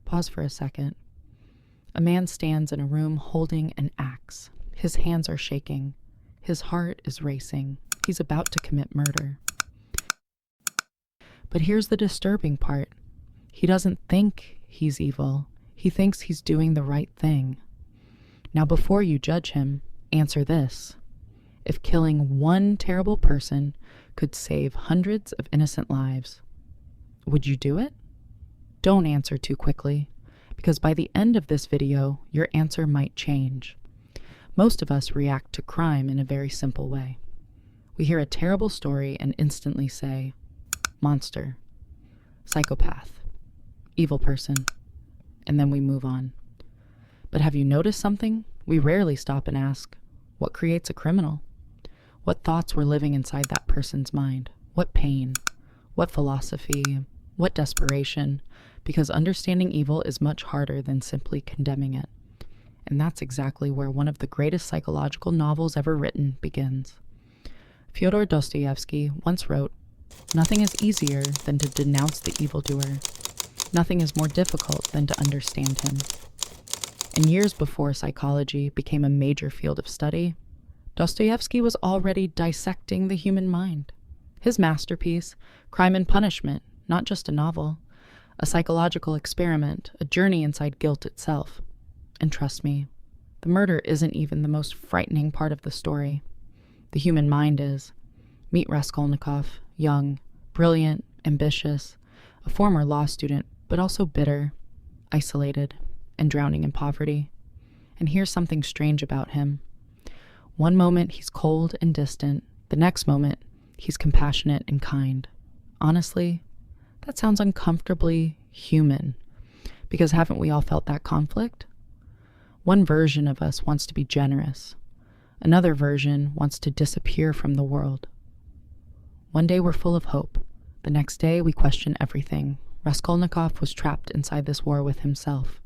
Pause for a second. A man stands in a room holding an axe. His hands are shaking. His heart is racing. He's about to commit murder. But here's the disturbing part. He doesn't think he's evil. He thinks he's doing the right thing. Now, before you judge him, answer this. If killing one terrible person could save hundreds of innocent lives, would you do it? Don't answer too quickly, because by the end of this video, your answer might change. Most of us react to crime in a very simple way. We hear a terrible story and instantly say, monster, psychopath, evil person, and then we move on. But have you noticed something? We rarely stop and ask, what creates a criminal? What thoughts were living inside that person's mind? What pain? What philosophy? What desperation? Because understanding evil is much harder than simply condemning it. And that's exactly where one of the greatest psychological novels ever written begins. Fyodor Dostoevsky once wrote, "Nothing is easier than to denounce the evildoer. Nothing is more difficult than to understand him." And years before psychology became a major field of study, Dostoevsky was already dissecting the human mind. His masterpiece, Crime and Punishment, not just a novel, a psychological experiment, a journey inside guilt itself. And trust me, the murder isn't even the most frightening part of the story. The human mind is. Meet Raskolnikov, young, brilliant, ambitious, a former law student, but also bitter, isolated, and drowning in poverty. And here's something strange about him. One moment he's cold and distant, the next moment he's compassionate and kind. Honestly, that sounds uncomfortably human, because haven't we all felt that conflict? One version of us wants to be generous. Another version wants to disappear from the world. One day we're full of hope. The next day we question everything. Raskolnikov was trapped inside this war with himself.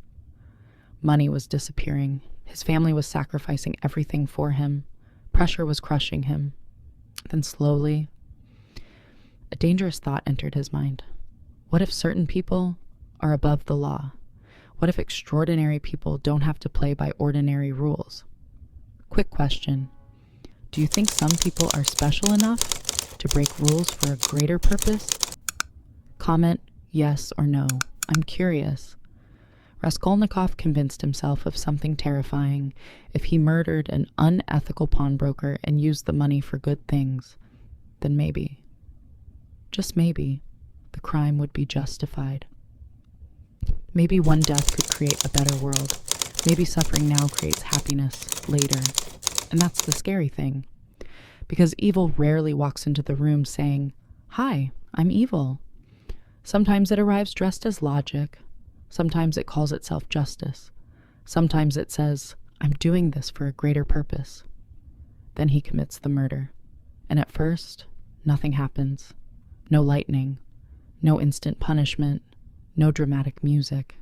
Money was disappearing. His family was sacrificing everything for him. Pressure was crushing him. Then slowly, a dangerous thought entered his mind. What if certain people are above the law? What if extraordinary people don't have to play by ordinary rules? Quick question. Do you think some people are special enough to break rules for a greater purpose? Comment yes or no. I'm curious. Raskolnikov convinced himself of something terrifying. If he murdered an unethical pawnbroker and used the money for good things, then maybe, just maybe, the crime would be justified. Maybe one death could create a better world. Maybe suffering now creates happiness later. And that's the scary thing. Because evil rarely walks into the room saying, "Hi, I'm evil." Sometimes it arrives dressed as logic. Sometimes it calls itself justice. Sometimes it says, "I'm doing this for a greater purpose." Then he commits the murder. And at first, nothing happens. No lightning. No instant punishment. No dramatic music.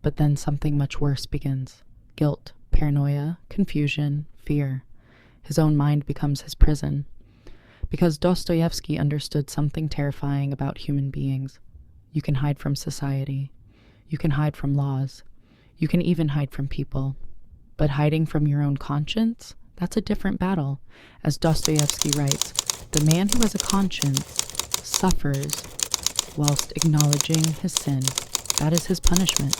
But then something much worse begins. Guilt, paranoia, confusion, fear. His own mind becomes his prison. Because Dostoevsky understood something terrifying about human beings. You can hide from society. You can hide from laws. You can even hide from people. But hiding from your own conscience? That's a different battle. As Dostoevsky writes, the man who has a conscience suffers whilst acknowledging his sin. That is his punishment.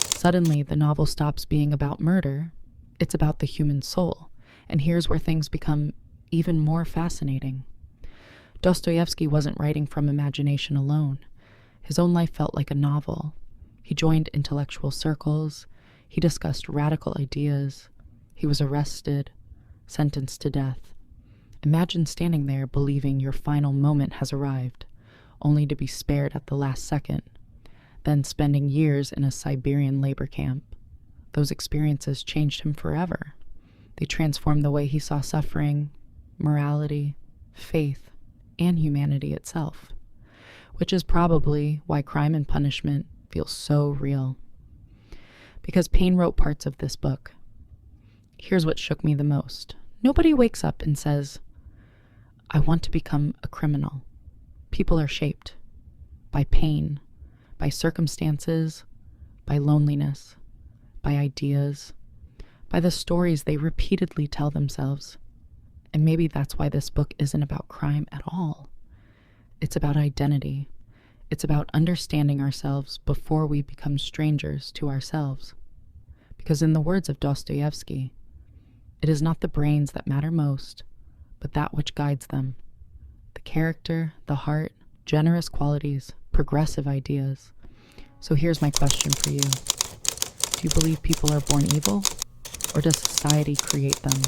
Suddenly, the novel stops being about murder. It's about the human soul. And here's where things become even more fascinating. Dostoevsky wasn't writing from imagination alone. His own life felt like a novel. He joined intellectual circles. He discussed radical ideas. He was arrested, sentenced to death. Imagine standing there believing your final moment has arrived, only to be spared at the last second, then spending years in a Siberian labor camp. Those experiences changed him forever. They transformed the way he saw suffering, morality, faith, and humanity itself, which is probably why Crime and Punishment feels so real. Because Payne wrote parts of this book. Here's what shook me the most. Nobody wakes up and says, "I want to become a criminal." People are shaped by pain, by circumstances, by loneliness, by ideas, by the stories they repeatedly tell themselves. And maybe that's why this book isn't about crime at all. It's about identity. It's about understanding ourselves before we become strangers to ourselves. Because in the words of Dostoevsky, it is not the brains that matter most, but that which guides them. The character, the heart, generous qualities, progressive ideas. So here's my question for you. Do you believe people are born evil, or does society create them?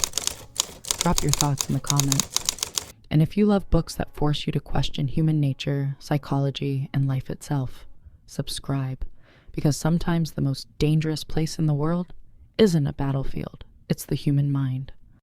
Drop your thoughts in the comments. And if you love books that force you to question human nature, psychology, and life itself, subscribe. Because sometimes the most dangerous place in the world isn't a battlefield, it's the human mind.